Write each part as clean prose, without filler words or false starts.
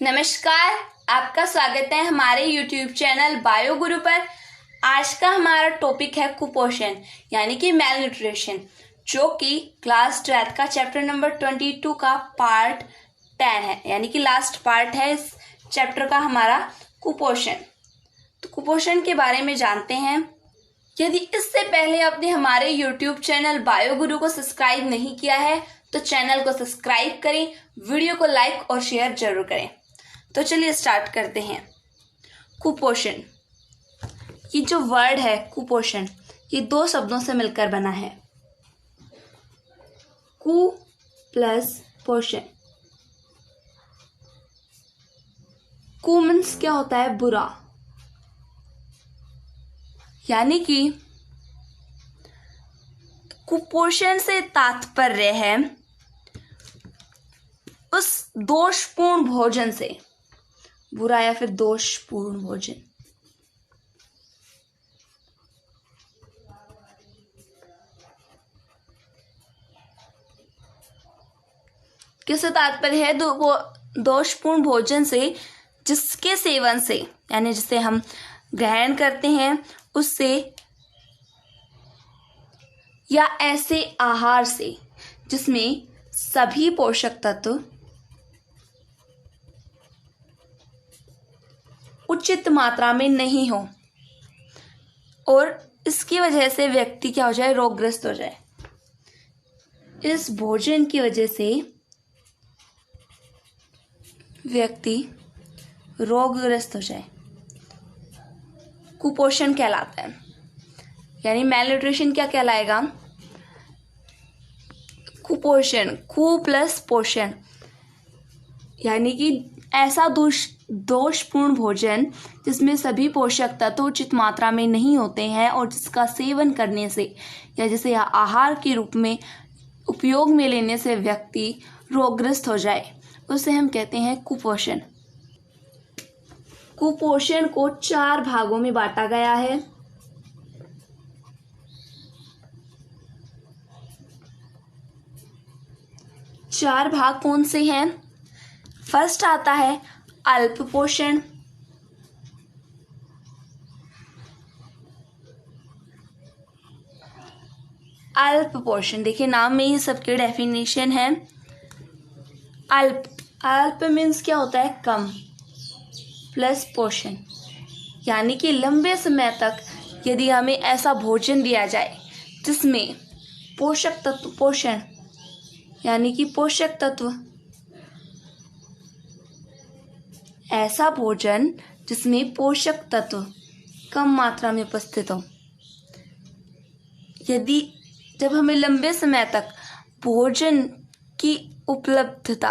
नमस्कार। आपका स्वागत है हमारे YouTube चैनल बायो गुरु पर। आज का हमारा टॉपिक है कुपोषण यानी कि मेल न्यूट्रिशन, जो कि क्लास 12 का चैप्टर नंबर 22 का पार्ट 10 है, यानी कि लास्ट पार्ट है इस चैप्टर का हमारा कुपोषण। तो कुपोषण के बारे में जानते हैं। यदि इससे पहले आपने हमारे YouTube चैनल बायो गुरु को सब्सक्राइब नहीं किया है तो चैनल को सब्सक्राइब करें, वीडियो को लाइक और शेयर जरूर करें। तो चलिए स्टार्ट करते हैं। कुपोषण, ये जो वर्ड है कुपोषण, ये दो शब्दों से मिलकर बना है। कु प्लस पोषण। कु मीन्स क्या होता है? बुरा, यानी कि कुपोषण से तात्पर्य है उस दोषपूर्ण भोजन से, बुरा या फिर दोषपूर्ण भोजन। किससे तात्पर्य है? दोषपूर्ण भोजन से, जिसके सेवन से यानी जिसे हम ग्रहण करते हैं उससे, या ऐसे आहार से जिसमें सभी पोषक तत्व उचित मात्रा में नहीं हो और इसकी वजह से व्यक्ति क्या हो जाए? रोगग्रस्त हो जाए। इस भोजन की वजह से व्यक्ति रोगग्रस्त हो जाए, कुपोषण कहलाता है। यानी मेल न्यूट्रिशन क्या कहलाएगा? कुपोषण, कु प्लस पोषण, यानी कि ऐसा दोषपूर्ण भोजन जिसमें सभी पोषक तत्व उचित मात्रा में नहीं होते हैं और जिसका सेवन करने से या जिसे आहार के रूप में उपयोग में लेने से व्यक्ति रोगग्रस्त हो जाए, उसे हम कहते हैं कुपोषण। कुपोषण को 4 भागों में बांटा गया है। चार भाग कौन से हैं? फर्स्ट आता है अल्प पोषण, अल्प पोषण, देखिए नाम में ही सबके डेफिनेशन है। अल्प, अल्प मीन्स क्या होता है? कम, प्लस पोषण, यानी कि लंबे समय तक यदि हमें ऐसा भोजन दिया जाए जिसमें पोषक तत्व, पोषण यानी कि पोषक तत्व, ऐसा भोजन जिसमें पोषक तत्व कम मात्रा में उपस्थित हो, यदि जब हमें लंबे समय तक भोजन की उपलब्धता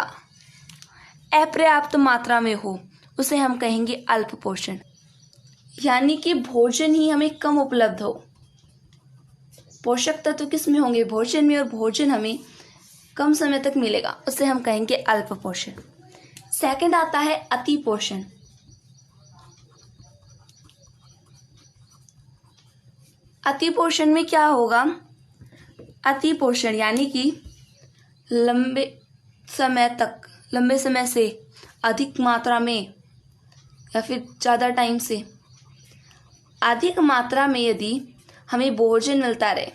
अपर्याप्त मात्रा में हो, उसे हम कहेंगे अल्प पोषण। यानी कि भोजन ही हमें कम उपलब्ध हो, पोषक तत्व किस में होंगे? भोजन में, और भोजन हमें कम समय तक मिलेगा, उसे हम कहेंगे अल्प पोषण। सेकंड आता है अति पोषण। अति पोषण में क्या होगा? अति पोषण यानी कि लंबे समय से अधिक मात्रा में या फिर ज़्यादा टाइम से अधिक मात्रा में यदि हमें भोजन मिलता रहे,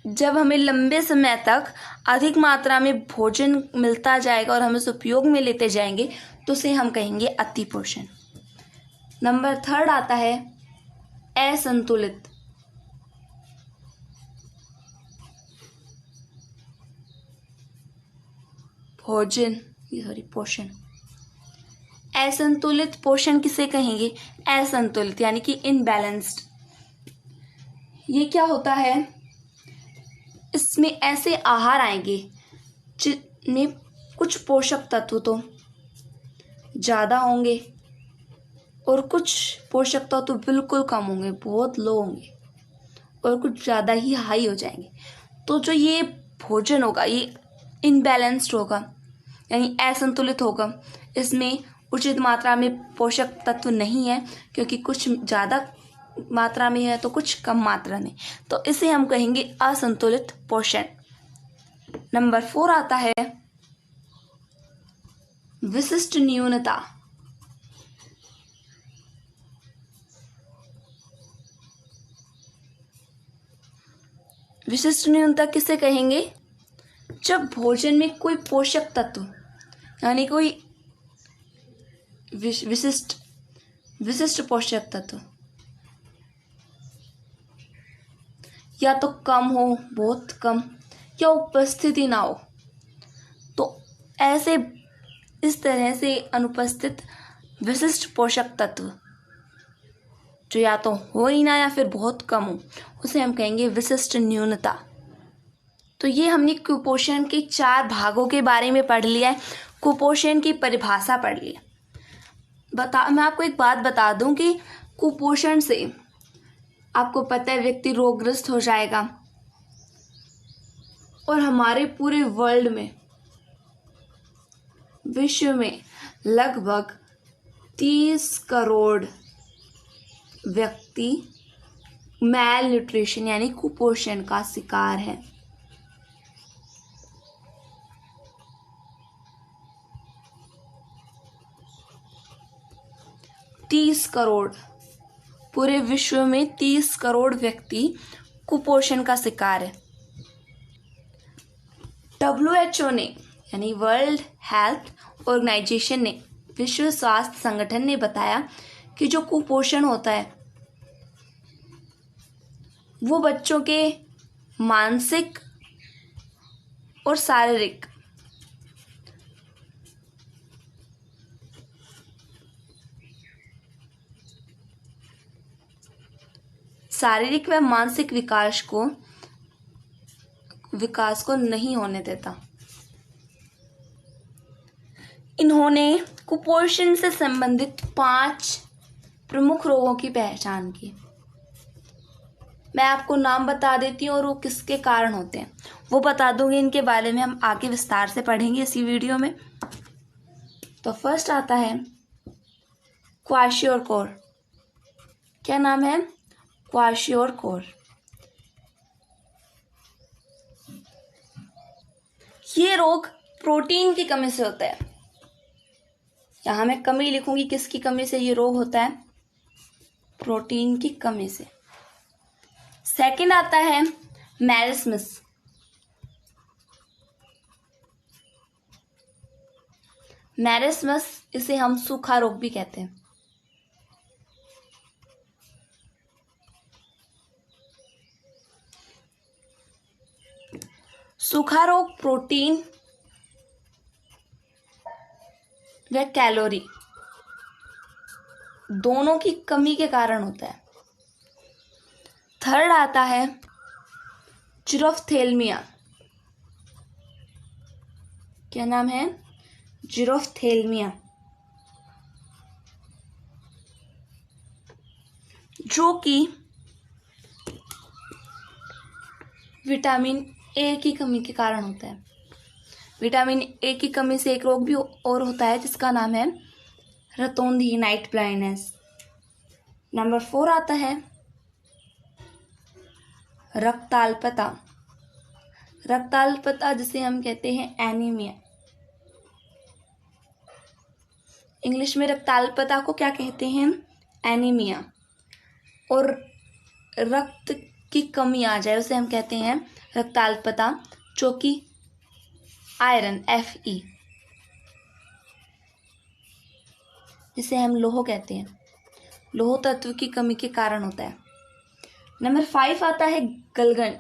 जब हमें लंबे समय तक अधिक मात्रा में भोजन मिलता जाएगा और हम उसे उपयोग में लेते जाएंगे तो उसे हम कहेंगे अति पोषण। नंबर थर्ड आता है असंतुलित। पोषण। असंतुलित पोषण किसे कहेंगे? असंतुलित यानी कि इनबैलेंस्ड। ये क्या होता है? इसमें ऐसे आहार आएंगे जिनमें कुछ पोषक तत्व तो ज़्यादा होंगे और कुछ पोषक तत्व बिल्कुल कम होंगे, बहुत लो होंगे, और कुछ ज़्यादा ही हाई हो जाएंगे। तो जो ये भोजन होगा ये इनबैलेंस्ड होगा, यानी असंतुलित होगा। इसमें उचित मात्रा में पोषक तत्व नहीं है, क्योंकि कुछ ज़्यादा मात्रा में है तो कुछ कम मात्रा में, तो इसे हम कहेंगे असंतुलित पोषण। नंबर 4 आता है विशिष्ट न्यूनता। विशिष्ट न्यूनता किसे कहेंगे? जब भोजन में कोई पोषक तत्व यानी कोई विशिष्ट पोषक तत्व या तो कम हो, बहुत कम, या उपस्थिति ना हो, तो ऐसे इस तरह से अनुपस्थित विशिष्ट पोषक तत्व जो या तो हो ही ना या फिर बहुत कम हो, उसे हम कहेंगे विशिष्ट न्यूनता। तो ये हमने कुपोषण के 4 भागों के बारे में पढ़ लिया है, कुपोषण की परिभाषा पढ़ ली है। मैं आपको एक बात बता दूं कि कुपोषण से आपको पता है व्यक्ति रोगग्रस्त हो जाएगा और हमारे पूरे वर्ल्ड में, विश्व में लगभग 30 करोड़ व्यक्ति मैल न्यूट्रिशन यानी कुपोषण का शिकार है। पूरे विश्व में 30 करोड़ व्यक्ति कुपोषण का शिकार है। WHO ने यानी वर्ल्ड हेल्थ ऑर्गेनाइजेशन ने, विश्व स्वास्थ्य संगठन ने बताया कि जो कुपोषण होता है वो बच्चों के मानसिक और शारीरिक व मानसिक विकास को नहीं होने देता। इन्होंने कुपोषण से संबंधित 5 प्रमुख रोगों की पहचान की। मैं आपको नाम बता देती हूँ और वो किसके कारण होते हैं वो बता दूंगी। इनके बारे में हम आगे विस्तार से पढ़ेंगे इसी वीडियो में। तो फर्स्ट आता है क्वाशियोरकोर। क्या नाम है? क्वाशियोरकोर। ये रोग प्रोटीन की कमी से होता है। यहां मैं कमी लिखूंगी, किसकी कमी से ये रोग होता है? प्रोटीन की कमी से। सेकंड आता है मैरिस्मस। मैरिस्मस इसे हम सूखा रोग भी कहते हैं। सूखा रोग प्रोटीन व कैलोरी दोनों की कमी के कारण होता है। थर्ड आता है जीरोफ्थेल्मिया। क्या नाम है? जीरोफ्थेल्मिया, जो कि विटामिन ए की कमी के कारण होता है। विटामिन ए की कमी से एक रोग भी और होता है जिसका नाम है रतौंधी, नाइट ब्लाइंडनेस। नंबर 4 आता है रक्ताल्पता। रक्ताल्पता जिसे हम कहते हैं एनीमिया। इंग्लिश में रक्ताल्पता को क्या कहते हैं? एनीमिया। और रक्त की कमी आ जाए उसे हम कहते हैं रक्ताल्पता, जो कि आयरन Fe जिसे हम लोह कहते हैं, लोह तत्व की कमी के कारण होता है। नंबर 5 आता है गलगंड।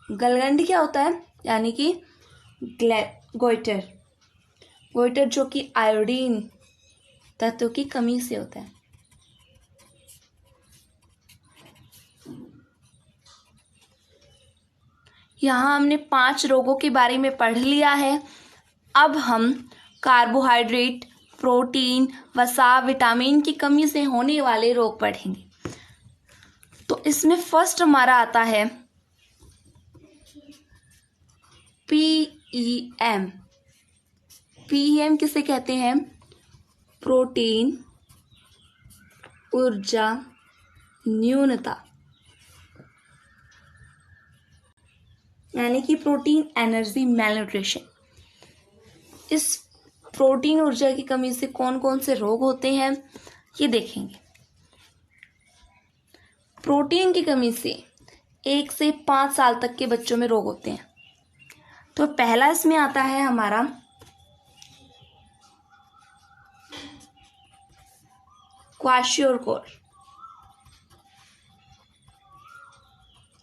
गलगंड क्या होता है? यानी कि गोइटर जो कि आयोडीन तत्व की कमी से होता है। यहाँ हमने 5 रोगों के बारे में पढ़ लिया है। अब हम कार्बोहाइड्रेट, प्रोटीन, वसा, विटामिन की कमी से होने वाले रोग पढ़ेंगे। तो इसमें फर्स्ट हमारा आता है PEM। PEM किसे कहते हैं? प्रोटीन ऊर्जा न्यूनता। यानी कि प्रोटीन एनर्जी मेल न्यूट्रिशन। इस प्रोटीन ऊर्जा की कमी से कौन कौन से रोग होते हैं ये देखेंगे। प्रोटीन की कमी से 1 से 5 साल तक के बच्चों में रोग होते हैं। तो पहला इसमें आता है हमारा क्वाशियोरकोर।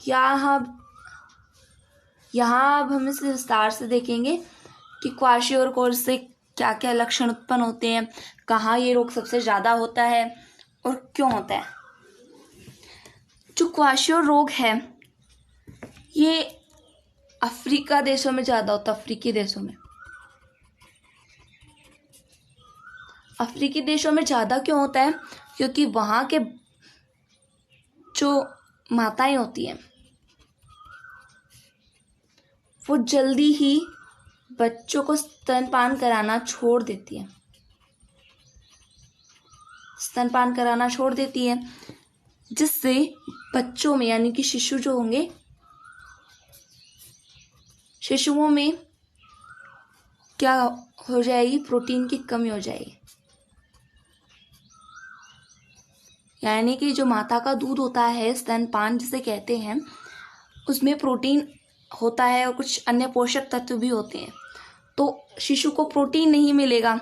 यहाँ अब हम इसे विस्तार से देखेंगे कि क्वाशियोरकोर से क्या क्या लक्षण उत्पन्न होते हैं, कहाँ ये रोग सबसे ज़्यादा होता है और क्यों होता है। जो क्वाशियोर रोग है ये अफ्रीका देशों में ज़्यादा होता है। अफ्रीकी देशों में ज़्यादा क्यों होता है? क्योंकि वहाँ के जो माताएं होती हैं वो जल्दी ही बच्चों को स्तनपान कराना छोड़ देती है, जिससे बच्चों में यानी कि शिशुओं में क्या हो जाएगी? प्रोटीन की कमी हो जाएगी। यानी कि जो माता का दूध होता है, स्तनपान जिसे कहते हैं, उसमें प्रोटीन होता है और कुछ अन्य पोषक तत्व भी होते हैं। तो शिशु को प्रोटीन नहीं मिलेगा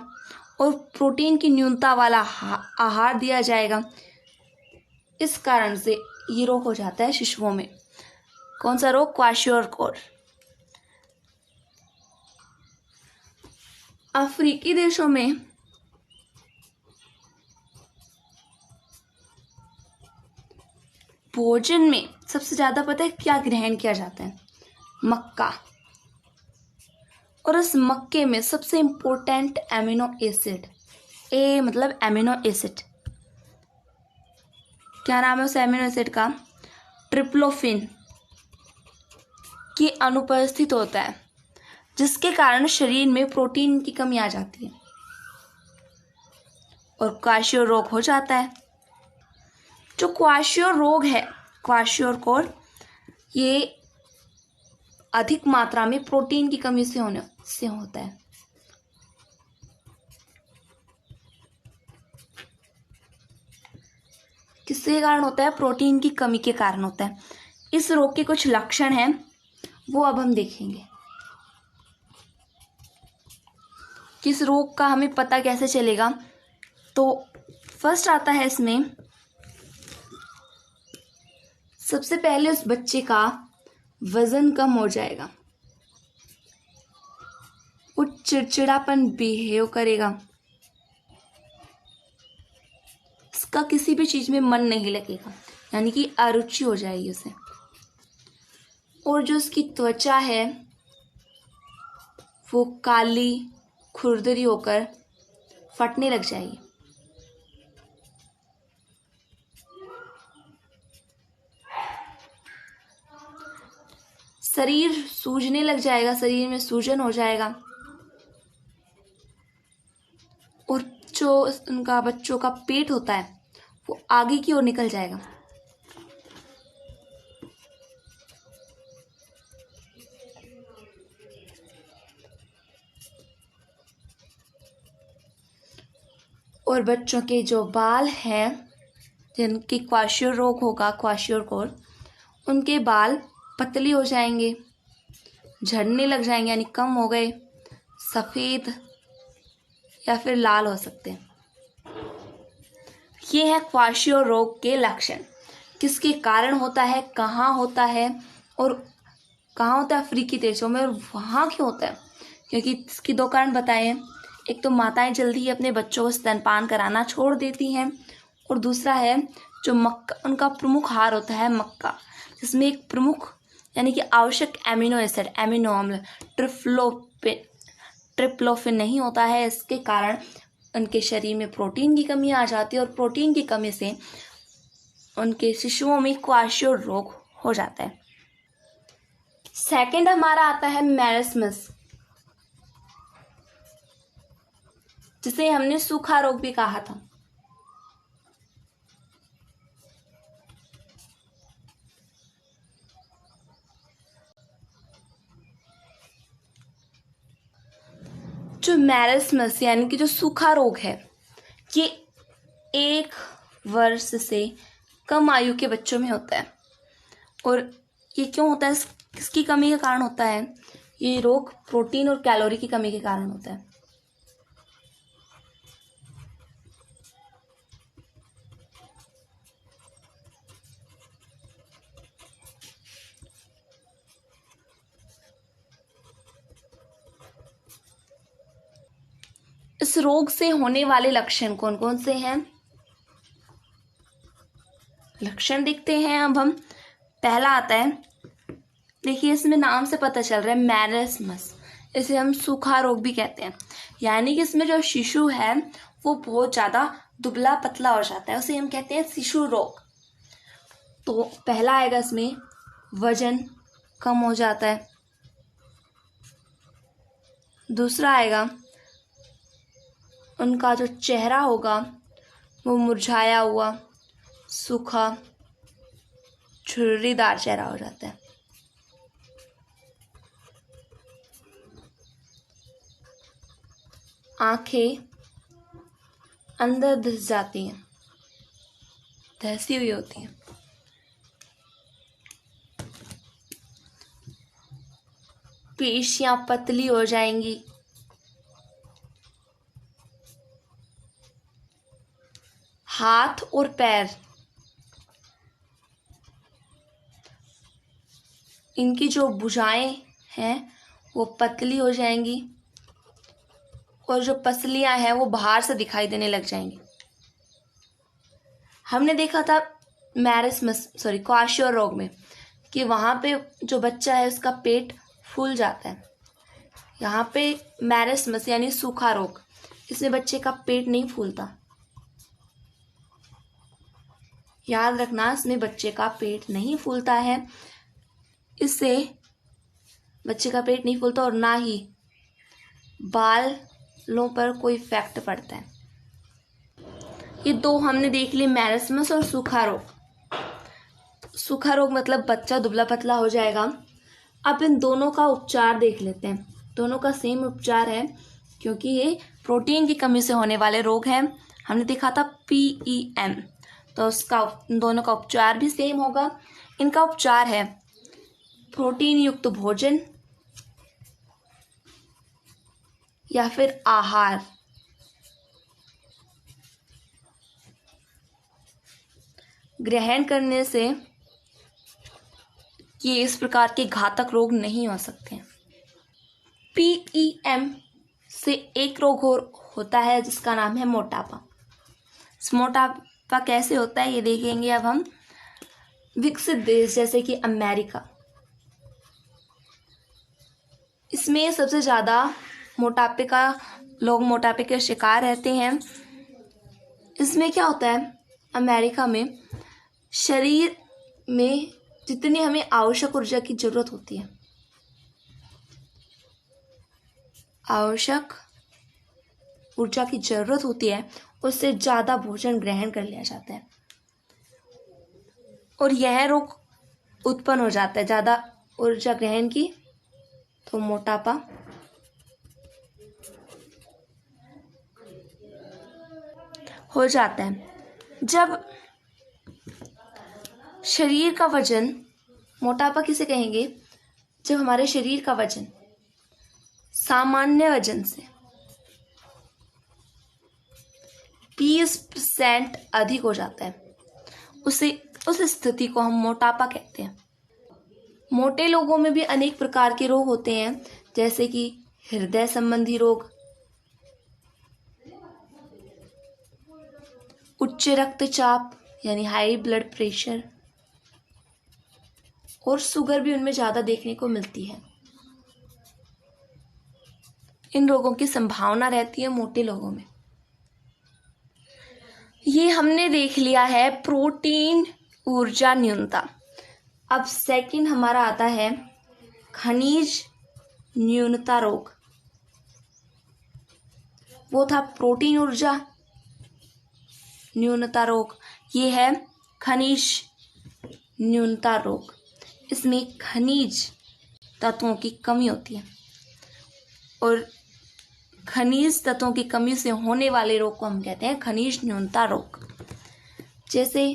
और प्रोटीन की न्यूनता वाला आहार दिया जाएगा। इस कारण से ये रोग हो जाता है शिशुओं में। कौन सा रोग? क्वाशियोरकोर। अफ्रीकी देशों में भोजन में सबसे ज्यादा पता है क्या ग्रहण किया जाता है? मक्का। और इस मक्के में सबसे इम्पोर्टेंट एमिनो एसिड, ए मतलब एमिनो एसिड, क्या नाम है उस एमिनो एसिड का? ट्रिप्टोफैन की अनुपस्थित होता है, जिसके कारण शरीर में प्रोटीन की कमी आ जाती है और क्वाशियोर रोग हो जाता है। जो क्वाशियोर रोग है, क्वाशियोरकोर, ये अधिक मात्रा में प्रोटीन की कमी से होता है। किसके कारण होता है? प्रोटीन की कमी के कारण होता है। इस रोग के कुछ लक्षण हैं, वो अब हम देखेंगे। किस रोग का हमें पता कैसे चलेगा? तो फर्स्ट आता है इसमें, सबसे पहले उस बच्चे का वजन कम हो जाएगा, वो चिड़चिड़ापन बिहेव करेगा, इसका किसी भी चीज में मन नहीं लगेगा, यानी कि अरुचि हो जाएगी उसे। और जो उसकी त्वचा है वो काली खुरदरी होकर फटने लग जाएगी। शरीर सूजने लग जाएगा, शरीर में सूजन हो जाएगा और जो उनका बच्चों का पेट होता है वो आगे की ओर निकल जाएगा। और बच्चों के जो बाल हैं, जिनकी क्वाशियोर रोग होगा, क्वाशियोरकोर, उनके बाल पतली हो जाएंगे, झड़ने लग जाएंगे, यानी कम हो गए, सफ़ेद या फिर लाल हो सकते हैं। ये है क्वाशियोर रोग के लक्षण। किसके कारण होता है, कहाँ होता है और कहाँ होता है? अफ्रीकी देशों में। और वहाँ क्यों होता है? क्योंकि इसकी 2 कारण बताए हैं। एक तो माताएं जल्दी ही अपने बच्चों को स्तनपान कराना छोड़ देती हैं, और दूसरा है जो मक्का, उनका प्रमुख आहार होता है मक्का, जिसमें एक प्रमुख यानी कि आवश्यक एमिनो एसिड, एमिनो अम्ल ट्रिप्टोफैन नहीं होता है। इसके कारण उनके शरीर में प्रोटीन की कमी आ जाती है और प्रोटीन की कमी से उनके शिशुओं में क्वाशियोर रोग हो जाता है। सेकंड हमारा आता है मैरस्मस, जिसे हमने सूखा रोग भी कहा था। जो मैरस्मस यानी कि जो सूखा रोग है, ये 1 वर्ष से कम आयु के बच्चों में होता है। और ये क्यों होता है, किसकी कमी के कारण होता है? ये रोग प्रोटीन और कैलोरी की कमी के कारण होता है। इस रोग से होने वाले लक्षण कौन कौन से हैं? लक्षण देखते हैं अब हम। पहला आता है, देखिए इसमें नाम से पता चल रहा है मैरस्मस, इसे हम सूखा रोग भी कहते हैं। यानी कि इसमें जो शिशु है वो बहुत ज़्यादा दुबला पतला हो जाता है, उसे हम कहते हैं शिशु रोग। तो पहला आएगा इसमें वजन कम हो जाता है। दूसरा आएगा उनका जो चेहरा होगा वो मुरझाया हुआ, सूखा, झुर्रीदार चेहरा हो जाता है। आंखें अंदर धंस जाती हैं, धंसी हुई होती हैं। पेशियां पतली हो जाएंगी। हाथ और पैर, इनकी जो भुजाएं हैं वो पतली हो जाएंगी और जो पसलियां हैं वो बाहर से दिखाई देने लग जाएंगी। हमने देखा था क्वार्शियोर रोग में कि वहाँ पे जो बच्चा है उसका पेट फूल जाता है। यहाँ पे मैरस्मस यानी सूखा रोग, इसमें बच्चे का पेट नहीं फूलता। याद रखना, इसमें बच्चे का पेट नहीं फूलता है। इससे बच्चे का पेट नहीं फूलता और ना ही बालों पर कोई इफेक्ट पड़ता है। ये 2 हमने देख लिए, मैरस्मस और सूखा रोग। सूखा रोग मतलब बच्चा दुबला पतला हो जाएगा। अब इन दोनों का उपचार देख लेते हैं। दोनों का सेम उपचार है क्योंकि ये प्रोटीन की कमी से होने वाले रोग हैं। हमने देखा था PEM, तो उसका दोनों का उपचार भी सेम होगा। इनका उपचार है प्रोटीन युक्त भोजन या फिर आहार, ग्रहण करने से ये इस प्रकार के घातक रोग नहीं हो सकते। PEM से एक रोग और होता है जिसका नाम है मोटापा। इस मोटापा कैसे होता है ये देखेंगे अब हम। विकसित देश जैसे कि अमेरिका, इसमें सबसे ज़्यादा लोग मोटापे के शिकार रहते हैं। इसमें क्या होता है, अमेरिका में शरीर में जितनी हमें आवश्यक ऊर्जा की जरूरत होती है, उससे ज़्यादा भोजन ग्रहण कर लिया जाता है और यह रोग उत्पन्न हो जाता है। ज़्यादा ऊर्जा ग्रहण की तो मोटापा हो जाता है। जब शरीर का वजन, मोटापा किसे कहेंगे, जब हमारे शरीर का वजन सामान्य वजन से 20% अधिक हो जाता है, उस स्थिति को हम मोटापा कहते हैं। मोटे लोगों में भी अनेक प्रकार के रोग होते हैं, जैसे कि हृदय संबंधी रोग, उच्च रक्तचाप यानी हाई ब्लड प्रेशर, और शुगर भी उनमें ज़्यादा देखने को मिलती है। इन रोगों की संभावना रहती है मोटे लोगों में। ये हमने देख लिया है प्रोटीन ऊर्जा न्यूनता। अब सेकंड हमारा आता है खनिज न्यूनता रोग। वो था प्रोटीन ऊर्जा न्यूनता रोग, ये है खनिज न्यूनता रोग। इसमें खनिज तत्वों की कमी होती है और खनिज तत्वों की कमी से होने वाले रोग को हम कहते हैं खनिज न्यूनता रोग। जैसे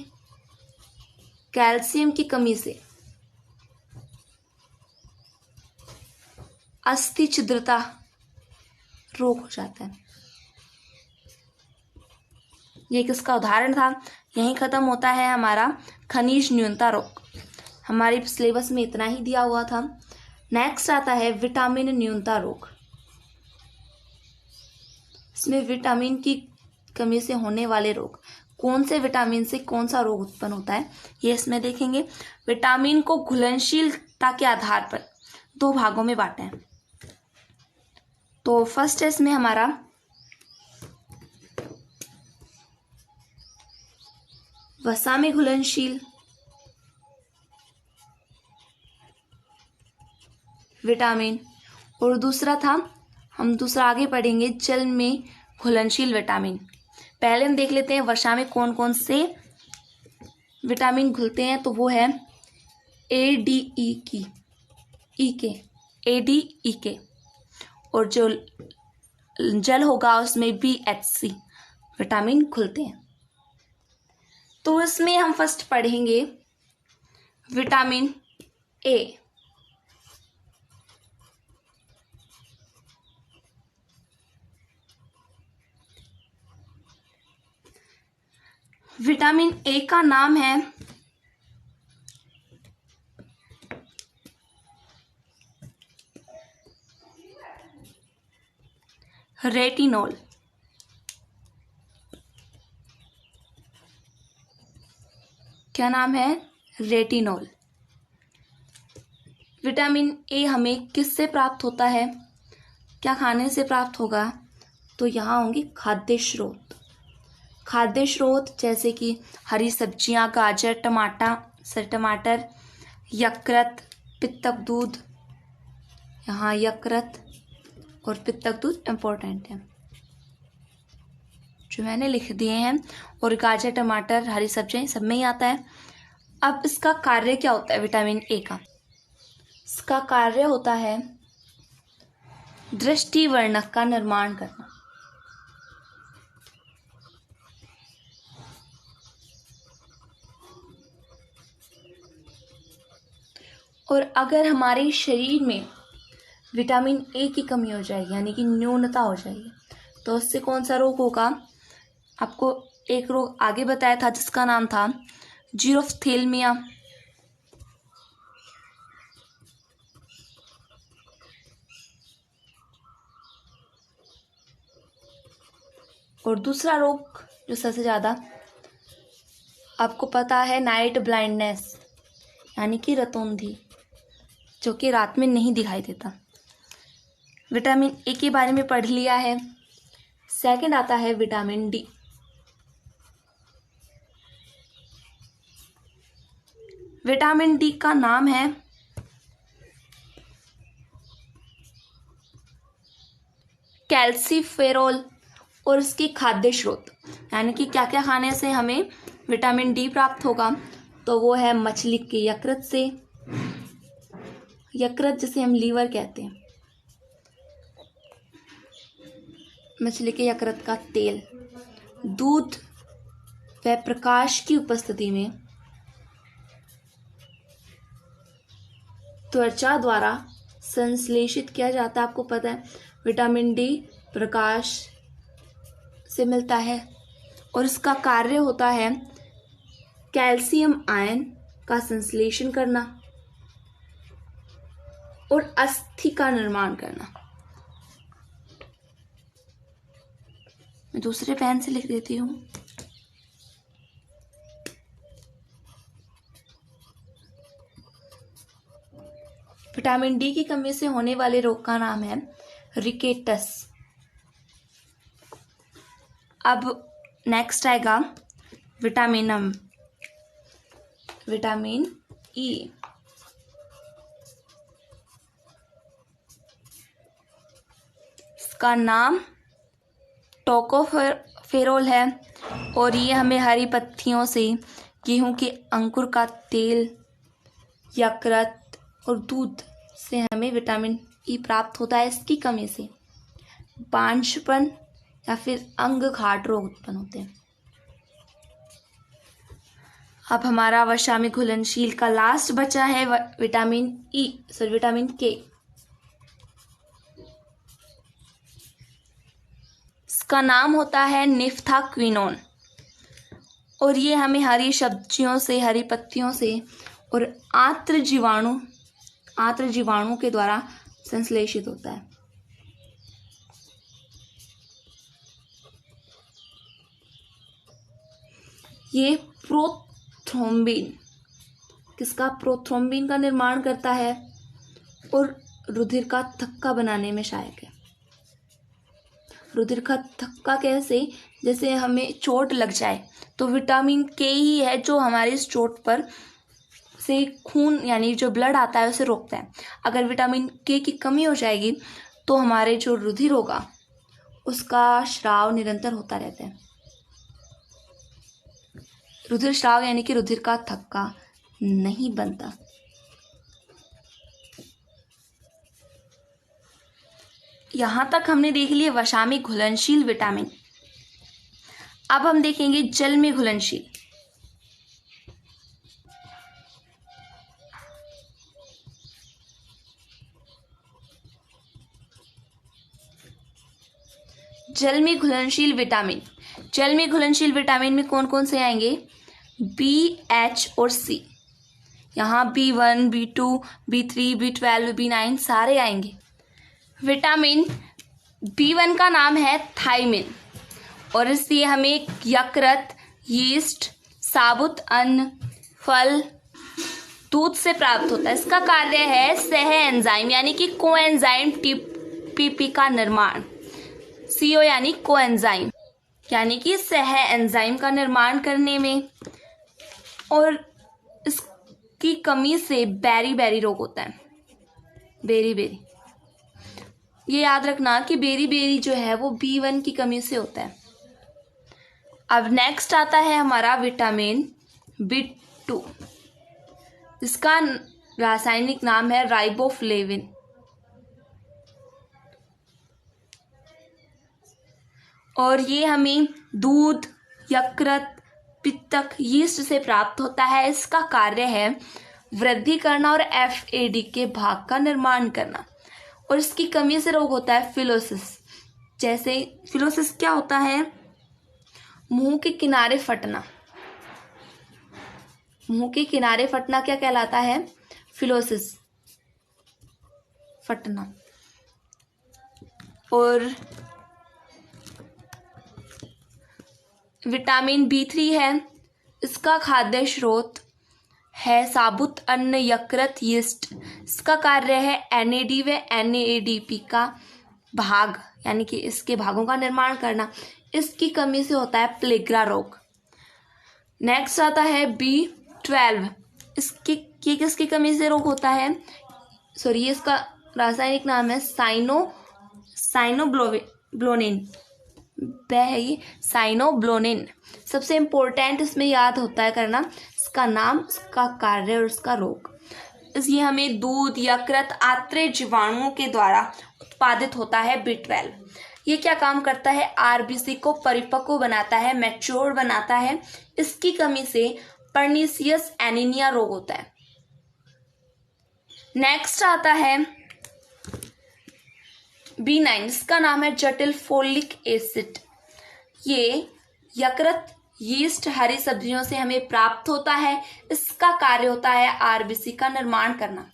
कैल्शियम की कमी से अस्थि छिद्रता रोग हो जाता है। ये किसका उदाहरण था? यहीं खत्म होता है हमारा खनिज न्यूनता रोग। हमारे सिलेबस में इतना ही दिया हुआ था। नेक्स्ट आता है विटामिन न्यूनता रोग। इसमें विटामिन की कमी से होने वाले रोग, कौन से विटामिन से कौन सा रोग उत्पन्न होता है ये इसमें देखेंगे। विटामिन को घुलनशीलता के आधार पर दो भागों में बांटे हैं। तो फर्स्ट है इसमें हमारा वसा में घुलनशील विटामिन, और दूसरा था, हम दूसरा आगे पढ़ेंगे, जल में घुलनशील विटामिन। पहले हम देख लेते हैं वसा में कौन कौन से विटामिन घुलते हैं। तो वो है ADE और जो जल होगा उसमें BHC विटामिन घुलते हैं। तो इसमें हम फर्स्ट पढ़ेंगे विटामिन A। विटामिन A का नाम है रेटिनॉल। क्या नाम है? रेटिनॉल। विटामिन A हमें किससे प्राप्त होता है? क्या खाने से प्राप्त होगा? तो यहाँ होंगे खाद्य स्रोत। खाद्य स्रोत जैसे कि हरी सब्जियां, गाजर, टमाटर, यकृत, पित्तक दूध। यहाँ यकृत और पित्तक दूध इम्पोर्टेंट है जो मैंने लिख दिए हैं, और गाजर, टमाटर, हरी सब्जियां सब में ही आता है। अब इसका कार्य क्या होता है विटामिन A का? इसका कार्य होता है दृष्टिवर्णक का निर्माण करना। और अगर हमारे शरीर में विटामिन A की कमी हो जाएगी, यानी कि न्यूनता हो जाएगी, तो उससे कौन सा रोग होगा? आपको एक रोग आगे बताया था जिसका नाम था जीरोफ्थेल्मिया। और दूसरा रोग जो सबसे ज़्यादा आपको पता है, नाइट ब्लाइंडनेस, यानी कि रतौंधी, जो कि रात में नहीं दिखाई देता। विटामिन A के बारे में पढ़ लिया है। सेकंड आता है विटामिन D। विटामिन D का नाम है कैल्सीफेरोल, और इसके खाद्य स्रोत, यानी कि क्या क्या खाने से हमें विटामिन D प्राप्त होगा? तो वो है मछली के यकृत से, यकृत जिसे हम लीवर कहते हैं, मछली के यकृत का तेल, दूध व प्रकाश की उपस्थिति में त्वचा द्वारा संश्लेषित किया जाता है। आपको पता है विटामिन D प्रकाश से मिलता है, और इसका कार्य होता है कैल्शियम आयन का संश्लेषण करना और अस्थि का निर्माण करना। मैं दूसरे पेन से लिख देती हूँ। विटामिन D की कमी से होने वाले रोग का नाम है रिकेटस। अब नेक्स्ट आएगा विटामिन E। इसका नाम टोकोफेरोल है, और ये हमें हरी पत्तियों से, गेहूं के अंकुर का तेल, यकृत और दूध से हमें विटामिन E प्राप्त होता है इसकी कमी से। बांझपन या फिर अंग घाट रोग उत्पन्न होते हैं। अब हमारा वसा में घुलनशील का लास्ट बचा है विटामिन के। इसका नाम होता है निफ्थाक्विनोन और ये हमें हरी सब्जियों से, हरी पत्तियों से और आंत्र जीवाणु के द्वारा संश्लेषित होता है। ये प्रोथ्रोम्बिन का निर्माण करता है और रुधिर का थक्का बनाने में सहायक है। रुधिर का थक्का कैसे? जैसे हमें चोट लग जाए तो विटामिन के ही है जो हमारे इस चोट पर से खून यानी जो ब्लड आता है उसे रोकता है। अगर विटामिन के की कमी हो जाएगी तो हमारे जो रुधिर होगा उसका स्राव निरंतर होता रहता है। रुधिर स्राव यानी कि रुधिर का थक्का नहीं बनता। यहां तक हमने देख लिए वसा में घुलनशील विटामिन। अब हम देखेंगे जल में घुलनशील। जल में घुलनशील विटामिन में कौन कौन से आएंगे? बी, एच और सी। यहाँ B1, B2, B3, B12, B9 सारे आएंगे। विटामिन B1 का नाम है थायमिन और इससे हमें यकृत, यीस्ट, साबुत अन्न, फल, दूध से प्राप्त होता है। इसका कार्य है सह एंजाइम यानी कि कोएंजाइम TPP का निर्माण। CO यानी कोएंजाइम यानी कि सह एंजाइम का निर्माण करने में, और इसकी कमी से बेरी रोग होता है। बेरी ये याद रखना कि बेरी जो है वो B1 की कमी से होता है। अब नेक्स्ट आता है हमारा विटामिन B2। इसका रासायनिक नाम है राइबोफ्लेविन और ये हमें दूध, यकृत, पित्तक, यीस्ट से प्राप्त होता है। इसका कार्य है वृद्धि करना और FAD के भाग का निर्माण करना, और इसकी कमी से रोग होता है फिलोसिस। जैसे फिलोसिस क्या होता है? मुंह के किनारे फटना। मुंह के किनारे फटना क्या कहलाता है? फिलोसिस, फटना। और विटामिन B3 है। इसका खाद्य स्रोत है साबुत अन्न, यकृत, यीस्ट। इसका कार्य है NAD व NADP का भाग यानी कि इसके भागों का निर्माण करना। इसकी कमी से होता है प्लेग्रा रोग। नेक्स्ट आता है B12। किसकी कमी से रोग होता है? सॉरी, इसका रासायनिक नाम है साइनोब्लोनिन। साइनोब्लोनिन सबसे इम्पोर्टेंट इसमें याद होता है करना, इसका नाम, इसका कार्य और इसका रोग। इसलिए हमें दूध, यकृत, आंत्र जीवाणुओं के द्वारा उत्पादित होता है B12। ये क्या काम करता है? RBC को परिपक्व बनाता है, मैच्योर बनाता है। इसकी कमी से पर्नीसियस एनीमिया रोग होता है। नेक्स्ट आता है B9। इसका नाम है जटिल फोलिक एसिड। ये यकृत, यीस्ट, हरी सब्जियों से हमें प्राप्त होता है। इसका कार्य होता है RBC का निर्माण करना।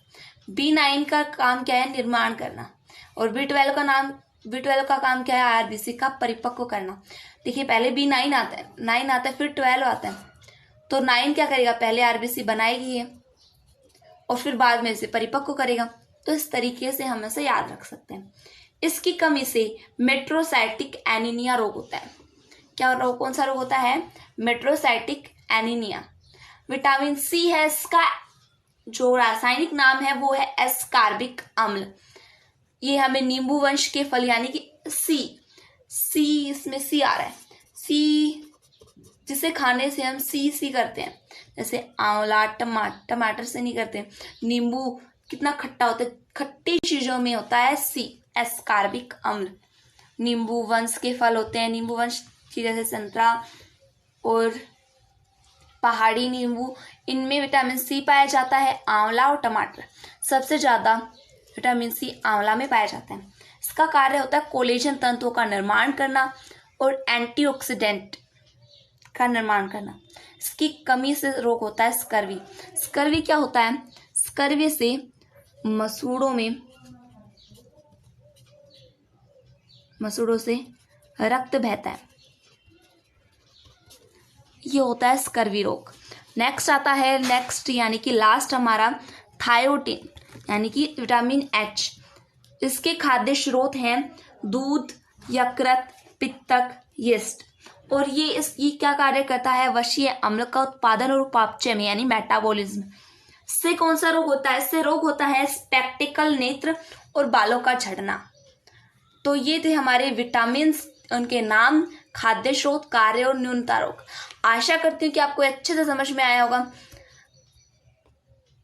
B9 का काम क्या है? निर्माण करना। और B12 का काम क्या है? RBC का परिपक्व करना। देखिए, पहले B9 आता है, 9 आता है, फिर 12 आता है। तो 9 क्या करेगा? पहले RBC बनाएगी है और फिर बाद में इसे परिपक्व करेगा। तो इस तरीके से हम इसे याद रख सकते हैं। इसकी कमी से मेट्रोसाइटिक एनीमिया रोग होता है। क्या रोग? कौन सा रोग होता है? मेट्रोसाइटिक एनीमिया। विटामिन C है। इसका जो रासायनिक नाम है वो है एस्कार्बिक अम्ल। ये हमें नींबू वंश के फल यानी कि C, इसमें C आ रहा है। C जिसे खाने से हम C करते हैं, जैसे आंवला, टमाटर से नहीं करते। नींबू कितना खट्टा होता है, खट्टी चीजों में होता है C, एस्कार्बिक अम्ल। नींबू वंश के फल होते हैं, नींबू वंश की जैसे संतरा और पहाड़ी नींबू, इनमें विटामिन सी पाया जाता है। आंवला और टमाटर, सबसे ज़्यादा विटामिन सी आंवला में पाया जाता है। इसका कार्य होता है कोलेजन तंतुओं का निर्माण करना और एंटीऑक्सीडेंट का निर्माण करना। इसकी कमी से रोग होता है स्कर्वी। स्कर्वी क्या होता है? स्कर्वी से मसूड़ों से रक्त बहता है, ये होता है स्कर्वी रोग। नेक्स्ट यानी कि लास्ट हमारा थायोटीन यानी कि विटामिन एच। इसके खाद्य स्रोत हैं दूध, यकृत, पित्तक, यीस्ट। और ये क्या कार्य करता है? वशीय अम्ल का उत्पादन और उपापचय में यानी मेटाबॉलिज्म। इससे कौन सा रोग होता है? इससे रोग होता है स्पेक्टिकल नेत्र और बालों का झड़ना। तो ये थे हमारे विटामिन, उनके नाम, खाद्य स्रोत, कार्य और न्यूनता रोग। आशा करती हूँ कि आपको अच्छे से समझ में आया होगा।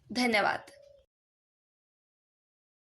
धन्यवाद।